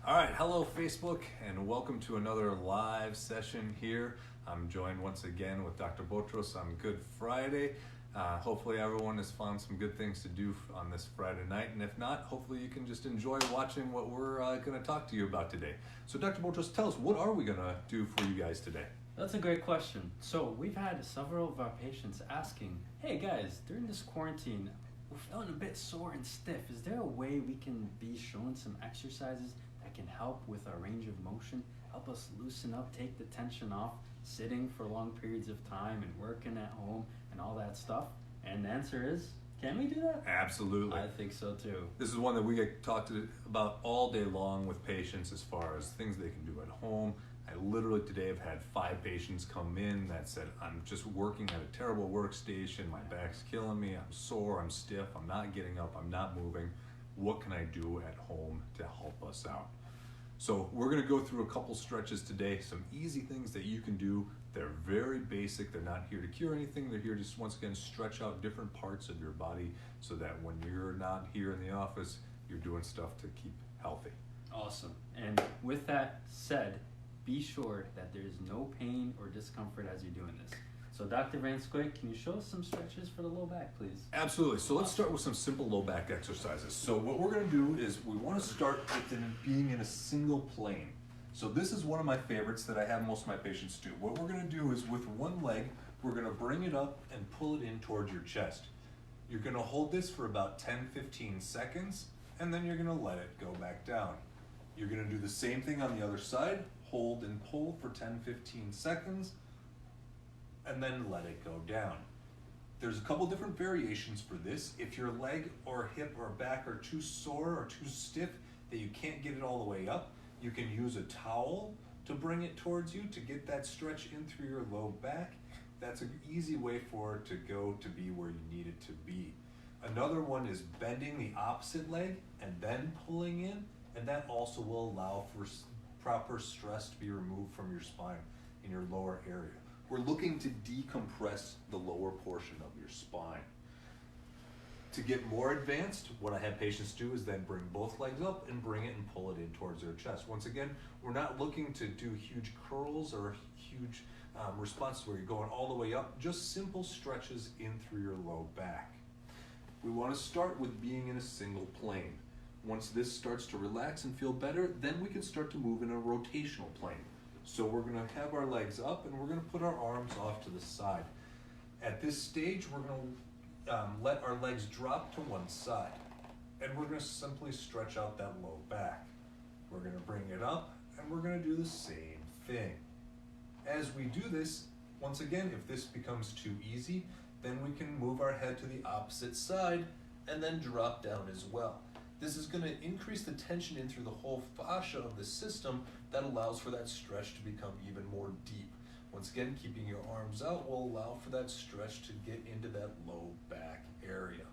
All right, hello Facebook, and welcome to another live session here. I'm joined once again with Dr. Botros on Good Friday. Hopefully everyone has found some good things to do on this Friday night, and if not, hopefully you can just enjoy watching what we're going to talk to you about today. So Dr. Botros, tell us, what are we going to do for you guys today? That's a great question. So we've had several of our patients asking, hey guys, during this quarantine, we're feeling a bit sore and stiff. Is there a way we can be showing some exercises that can help with our range of motion, help us loosen up, take the tension off, sitting for long periods of time and working at home and all that stuff? And the answer is, can we do that? Absolutely. I think so too. This is one that we get talked about all day long with patients as far as things they can do at home. I literally today have had 5 patients come in that said, I'm just working at a terrible workstation, my back's killing me, I'm sore, I'm stiff, I'm not getting up, I'm not moving. What can I do at home to help us out? So we're gonna go through a couple stretches today, some easy things that you can do. They're very basic, they're not here to cure anything, they're here to just once again stretch out different parts of your body so that when you're not here in the office, you're doing stuff to keep healthy. Awesome. And with that said, be sure that there is no pain or discomfort as you're doing this. So Dr. Scoyk, can you show us some stretches for the low back, please? Absolutely. So let's start with some simple low back exercises. So what we're going to do is we want to start with being in a single plane. So this is one of my favorites that I have most of my patients do. What we're going to do is with one leg, we're going to bring it up and pull it in towards your chest. You're going to hold this for about 10-15 seconds, and then you're going to let it go back down. You're going to do the same thing on the other side. Hold and pull for 10-15 seconds, and then let it go down. There's a couple different variations for this. If your leg or hip or back are too sore or too stiff that you can't get it all the way up, you can use a towel to bring it towards you to get that stretch in through your low back. That's an easy way for it to go to be where you need it to be. Another one is bending the opposite leg and then pulling in, and that also will allow for proper stress to be removed from your spine in your lower area. We're looking to decompress the lower portion of your spine. To get more advanced, what I have patients do is then bring both legs up and bring it and pull it in towards their chest. Once again, we're not looking to do huge curls or huge responses where you're going all the way up, just simple stretches in through your low back. We want to start with being in a single plane. Once this starts to relax and feel better, then we can start to move in a rotational plane. So we're going to have our legs up and we're going to put our arms off to the side. At this stage, we're going to let our legs drop to one side. And we're going to simply stretch out that low back. We're going to bring it up and we're going to do the same thing. As we do this, once again, if this becomes too easy, then we can move our head to the opposite side and then drop down as well. This is going to increase the tension in through the whole fascia of the system that allows for that stretch to become even more deep. Once again, keeping your arms out will allow for that stretch to get into that low back area.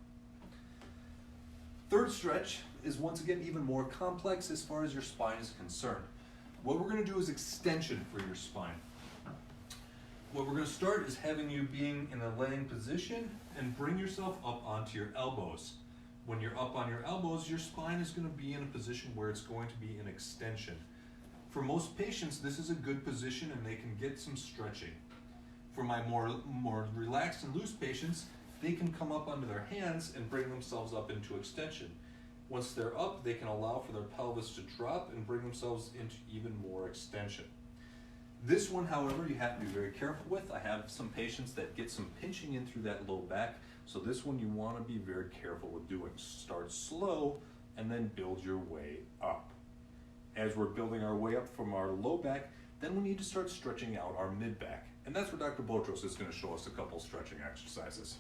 Third stretch is once again even more complex as far as your spine is concerned. What we're going to do is extension for your spine. What we're going to start is having you being in a laying position and bring yourself up onto your elbows. When you're up on your elbows, your spine is going to be in a position where it's going to be an extension. For most patients, this is a good position and they can get some stretching. For my more relaxed and loose patients, they can come up onto their hands and bring themselves up into extension. Once they're up, they can allow for their pelvis to drop and bring themselves into even more extension. This one, however, you have to be very careful with. I have some patients that get some pinching in through that low back. So this one you want to be very careful with doing. Start slow and then build your way up. As we're building our way up from our low back, then we need to start stretching out our mid back. And that's where Dr. Botros is going to show us a couple stretching exercises.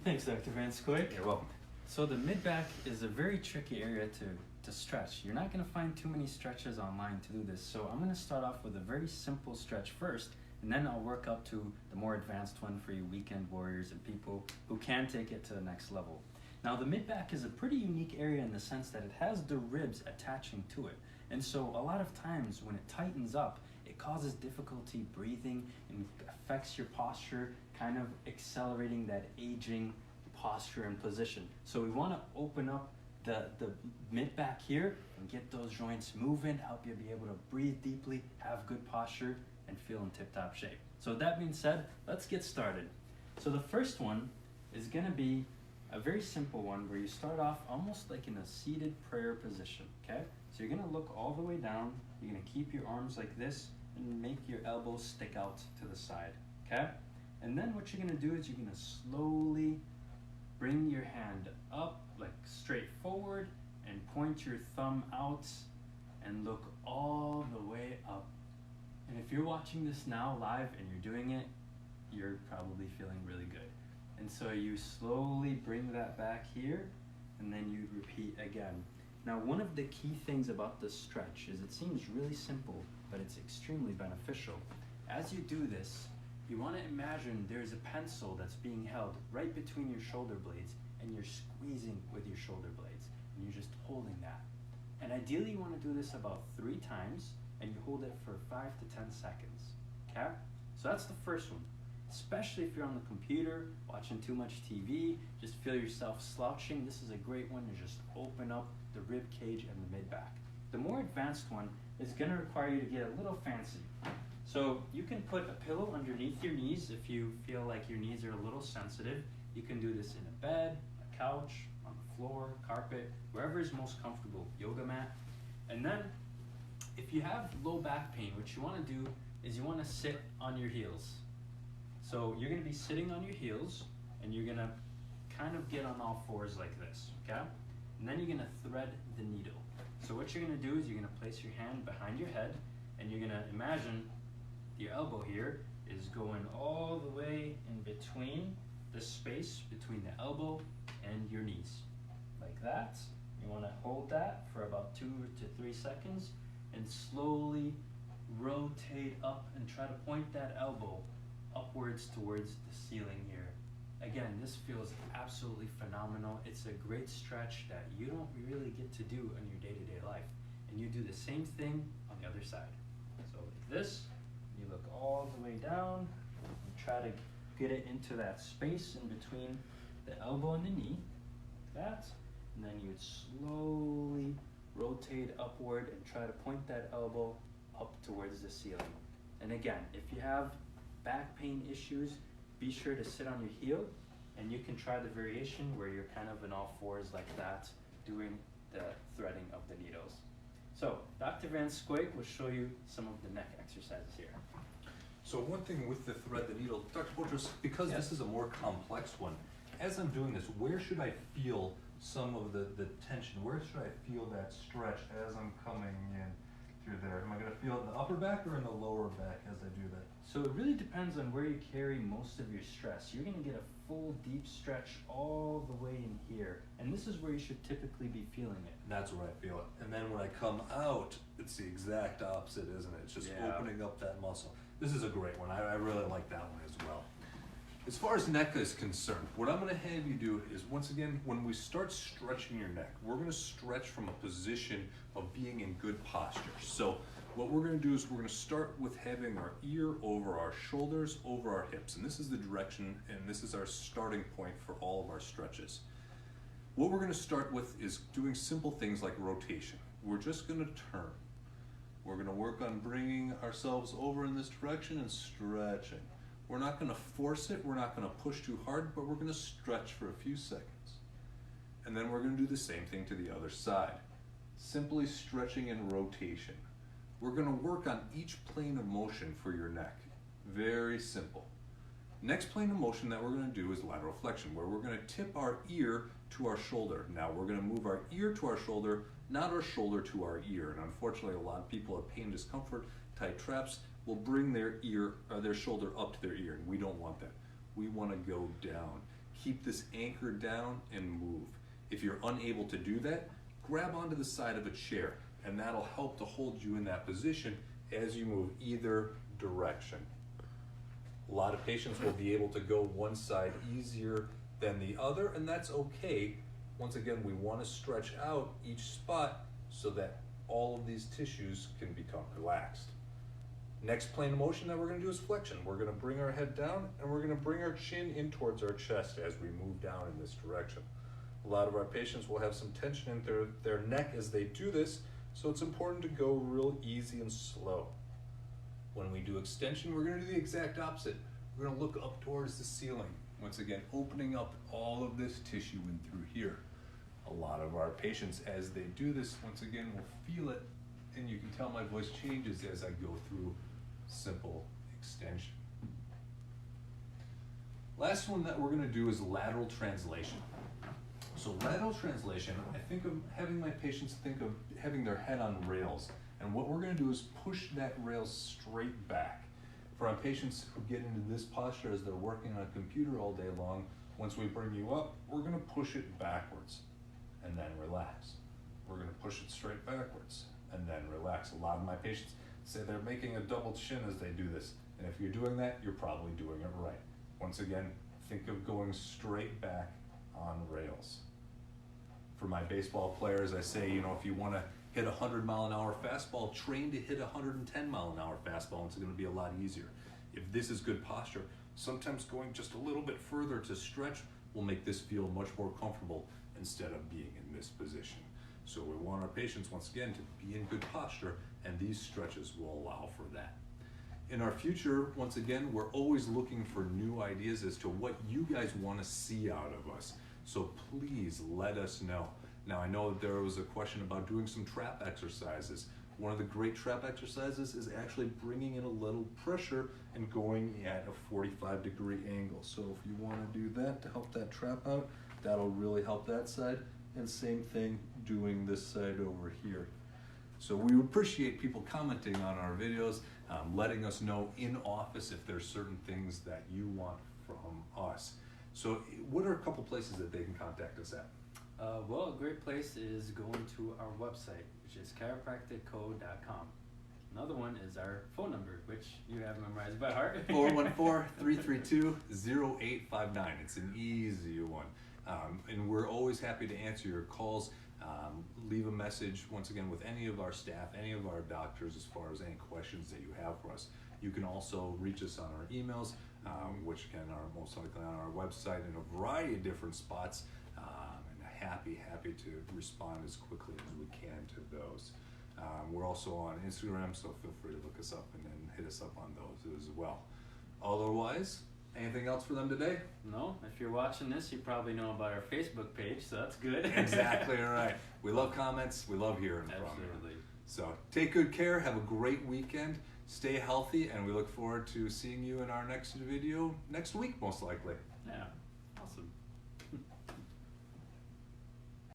Thanks, Dr. Scoyk. You're welcome. So the mid back is a very tricky area to stretch. You're not going to find too many stretches online to do this. So I'm going to start off with a very simple stretch first, and then I'll work up to the more advanced one for you weekend warriors and people who can take it to the next level. Now the mid-back is a pretty unique area in the sense that it has the ribs attaching to it. And so a lot of times when it tightens up, it causes difficulty breathing and affects your posture, kind of accelerating that aging posture and position. So we want to open up, the mid back here and get those joints moving, help you be able to breathe deeply, have good posture, and feel in tip-top shape. So with that being said, let's get started. So the first one is gonna be a very simple one where you start off almost like in a seated prayer position, okay? So you're gonna look all the way down, you're gonna keep your arms like this and make your elbows stick out to the side, okay? And then what you're gonna do is you're gonna slowly bring your hand up, like straight forward, and point your thumb out and look all the way up. And if you're watching this now live and you're doing it, you're probably feeling really good. And so you slowly bring that back here, and then you repeat again. Now, one of the key things about this stretch is it seems really simple, but it's extremely beneficial. As you do this, you want to imagine there's a pencil that's being held right between your shoulder blades, and you're squeezing with your shoulder blades, and you're just holding that. And ideally, you want to do this about 3 times, and you hold it for 5 to 10 seconds, okay? So that's the first one. Especially if you're on the computer, watching too much TV, just feel yourself slouching, this is a great one to just open up the rib cage and the mid-back. The more advanced one is going to require you to get a little fancy. So you can put a pillow underneath your knees if you feel like your knees are a little sensitive. You can do this in a bed, a couch, on the floor, carpet, wherever is most comfortable, yoga mat. And then if you have low back pain, what you want to do is you want to sit on your heels. So you're going to be sitting on your heels, and you're going to kind of get on all fours like this, okay? And then you're going to thread the needle. So what you're going to do is you're going to place your hand behind your head, and you're going to imagine your elbow here is going all the way in between the space between the elbow and your knees, like that. You want to hold that for about 2 to 3 seconds, and slowly rotate up and try to point that elbow upwards towards the ceiling here. Again, this feels absolutely phenomenal. It's a great stretch that you don't really get to do in your day-to-day life. And you do the same thing on the other side. So like this, you look all the way down, and try to get it into that space in between the elbow and the knee, like that. And then you would slowly rotate upward and try to point that elbow up towards the ceiling. And again, if you have back pain issues, be sure to sit on your heel, and you can try the variation where you're kind of in all fours like that, doing the threading of the needles. So Dr. Van Scoyk will show you some of the neck exercises here. So one thing with the thread the needle, Dr. Botros, because this is a more complex one, as I'm doing this, where should I feel some of the tension? Where should I feel that stretch as I'm coming in through there? Am I going to feel it in the upper back or in the lower back as I do that? So it really depends on where you carry most of your stress. You're going to get a full deep stretch all the way in here, and this is where you should typically be feeling it. That's where I feel it. And then when I come out, it's the exact opposite, isn't it? It's just opening up that muscle. This is a great one. I really like that one as well. As far as neck is concerned, what I'm going to have you do is, once again, when we start stretching your neck, we're going to stretch from a position of being in good posture. So what we're going to do is we're going to start with having our ear over our shoulders, over our hips. And this is the direction, and this is our starting point for all of our stretches. What we're going to start with is doing simple things like rotation. We're just going to turn. We're going to work on bringing ourselves over in this direction and stretching. We're not going to force it, we're not going to push too hard, but we're going to stretch for a few seconds. And then we're going to do the same thing to the other side. Simply stretching and rotation. We're going to work on each plane of motion for your neck. Very simple. Next plane of motion that we're going to do is lateral flexion, where we're going to tip our ear to our shoulder. Now we're going to move our ear to our shoulder, not our shoulder to our ear. And unfortunately, a lot of people have pain, discomfort, tight traps, will bring their ear or their shoulder up to their ear, and we don't want that. We want to go down. Keep this anchored down and move. If you're unable to do that, grab onto the side of a chair, and that'll help to hold you in that position as you move either direction. A lot of patients will be able to go one side easier than the other, and that's okay. Once again, we want to stretch out each spot so that all of these tissues can become relaxed. Next plane of motion that we're going to do is flexion. We're going to bring our head down, and we're going to bring our chin in towards our chest as we move down in this direction. A lot of our patients will have some tension in their neck as they do this, so it's important to go real easy and slow. When we do extension, we're going to do the exact opposite. We're going to look up towards the ceiling. Once again, opening up all of this tissue in through here. A lot of our patients, as they do this, once again, will feel it, and you can tell my voice changes as I go through simple extension. Last one that we're going to do is lateral translation. So lateral translation, I think of having my patients think of having their head on rails. And what we're going to do is push that rail straight back. For our patients who get into this posture as they're working on a computer all day long, once we bring you up, we're going to push it backwards and then relax. We're going to push it straight backwards and then relax. A lot of my patients say they're making a double chin as they do this. And if you're doing that, you're probably doing it right. Once again, think of going straight back on rails. For my baseball players, I say, if you want to hit a 100-mile-an-hour fastball, train to hit a 110-mile-an-hour fastball, and it's going to be a lot easier. If this is good posture, sometimes going just a little bit further to stretch will make this feel much more comfortable instead of being in this position. So we want our patients, once again, to be in good posture, and these stretches will allow for that. In our future, once again, we're always looking for new ideas as to what you guys want to see out of us. So please let us know. Now, I know that there was a question about doing some trap exercises. One of the great trap exercises is actually bringing in a little pressure and going at a 45-degree angle. So if you want to do that to help that trap out, that'll really help that side. And same thing doing this side over here. So we appreciate people commenting on our videos, letting us know in office if there's certain things that you want from us. So what are a couple places that they can contact us at? Well, a great place is going to our website, which is chiropracticco.com. Another one is our phone number, which you have memorized by heart. 414-332-0859. It's an easy one. And we're always happy to answer your calls. Leave a message, once again, with any of our staff, any of our doctors, as far as any questions that you have for us. You can also reach us on our emails, which are most likely on our website in a variety of different spots. Happy to respond as quickly as we can to those. We're also on Instagram, so feel free to look us up and then hit us up on those as well. Otherwise, anything else for them today? No, if you're watching this, you probably know about our Facebook page, so that's good. Exactly right. We love comments. We love hearing from you. Absolutely. So take good care. Have a great weekend. Stay healthy, and we look forward to seeing you in our next video next week, most likely. Yeah.